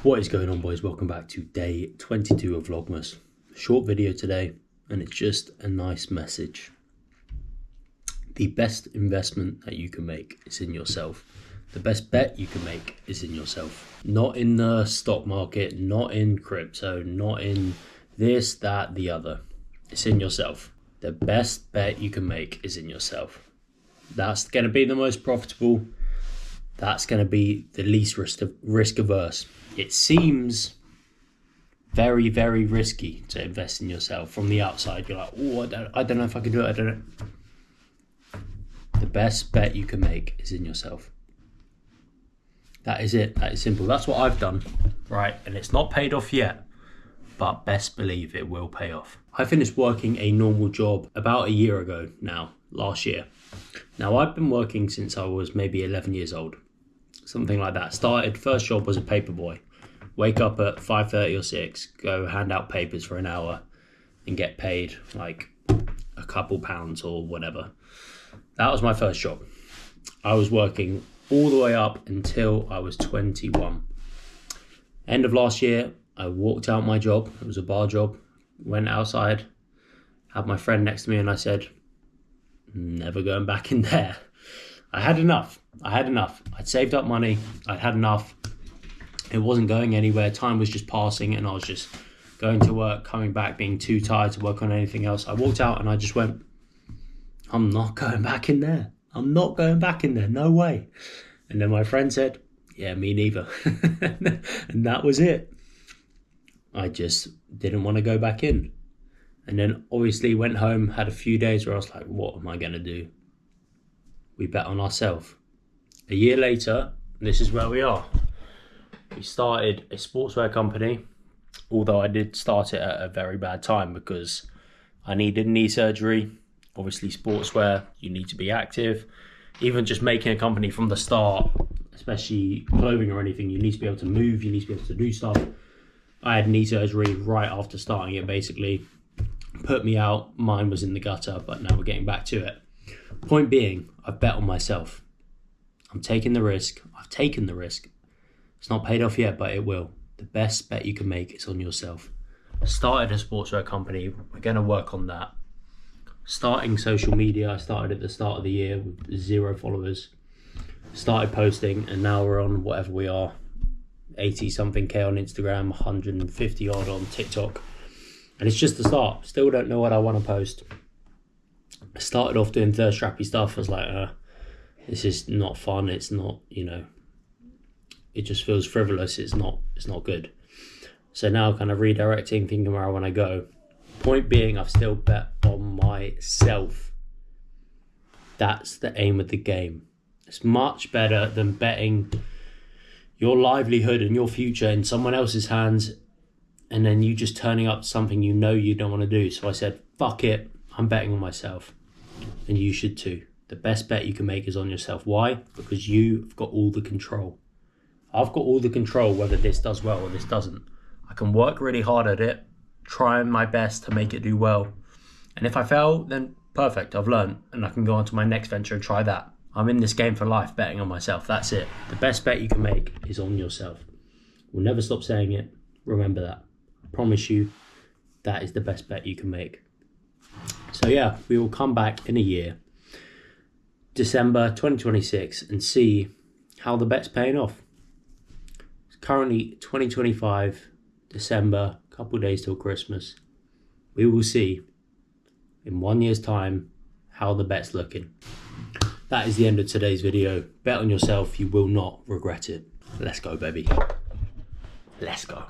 What is going on, boys? Welcome back to day 22 of Vlogmas. Short video today, and it's just a nice message. The best investment that you can make is in yourself. The best bet you can make is in yourself. Not in the stock market, not in crypto, not in this, that, the other. It's in yourself. The best bet you can make is in yourself. That's going to be the most profitable. That's going to be the least risk averse. It seems very, very risky to invest in yourself from the outside. You're like, oh, I don't know if I can do it. I don't know. The best bet you can make is in yourself. That is it. That is simple. That's what I've done, right? And it's not paid off yet, but best believe it will pay off. I finished working a normal job about a year ago now, last year. Now, I've been working since I was maybe 11 years old, something like that. First job was a paper boy. Wake up at 5:30 or 6, go hand out papers for an hour and get paid like a couple pounds or whatever. That was my first job. I was working all the way up until I was 21. End of last year, I walked out my job. It was a bar job. Went outside, had my friend next to me, and I said, never going back in there. I had enough. I'd saved up money. I'd had enough. It wasn't going anywhere. Time was just passing, and I was just going to work, coming back, being too tired to work on anything else. I walked out and I just went, I'm not going back in there. I'm not going back in there. No way. And then my friend said, yeah, me neither. And that was it. I just didn't want to go back in. And then obviously went home, had a few days where I was like, what am I going to do? We bet on ourselves. A year later, this is where we are. We started a sportswear company, although I did start it at a very bad time because I needed knee surgery. Obviously, sportswear, you need to be active. Even just making a company from the start, especially clothing or anything, you need to be able to move, you need to be able to do stuff. I had knee surgery right after starting it, basically. Put me out, mine was in the gutter, but now we're getting back to it. Point being, I've bet on myself. I'm taking the risk. I've taken the risk. It's not paid off yet, but it will. The best bet you can make is on yourself. I started a sportswear company. We're going to work on that. Starting social media, I started at the start of the year with 0 followers. Started posting, and now we're on whatever we are. 80 something K on Instagram, 150 odd on TikTok. And it's just the start. Still don't know what I want to post. I started off doing thirst trappy stuff. I was like, this is not fun. It's not, it just feels frivolous. It's not good. So now kind of redirecting, thinking where I want to go. Point being, I've still bet on myself. That's the aim of the game. It's much better than betting your livelihood and your future in someone else's hands and then you just turning up to something you know you don't want to do. So I said, fuck it, I'm betting on myself. And you should too. The best bet you can make is on yourself. Why? Because you've got all the control. I've got all the control whether this does well or this doesn't. I can work really hard at it, try my best to make it do well. And if I fail, then perfect, I've learned and I can go on to my next venture and try that. I'm in this game for life, betting on myself. That's it. The best bet you can make is on yourself. We'll never stop saying it. Remember that. I promise you, that is the best bet you can make. So yeah, we will come back in a year, December 2026, and see how the bet's paying off. It's currently 2025, December, a couple of days till Christmas. We will see in 1 year's time how the bet's looking. That is the end of today's video. Bet on yourself, you will not regret it. Let's go, baby. Let's go.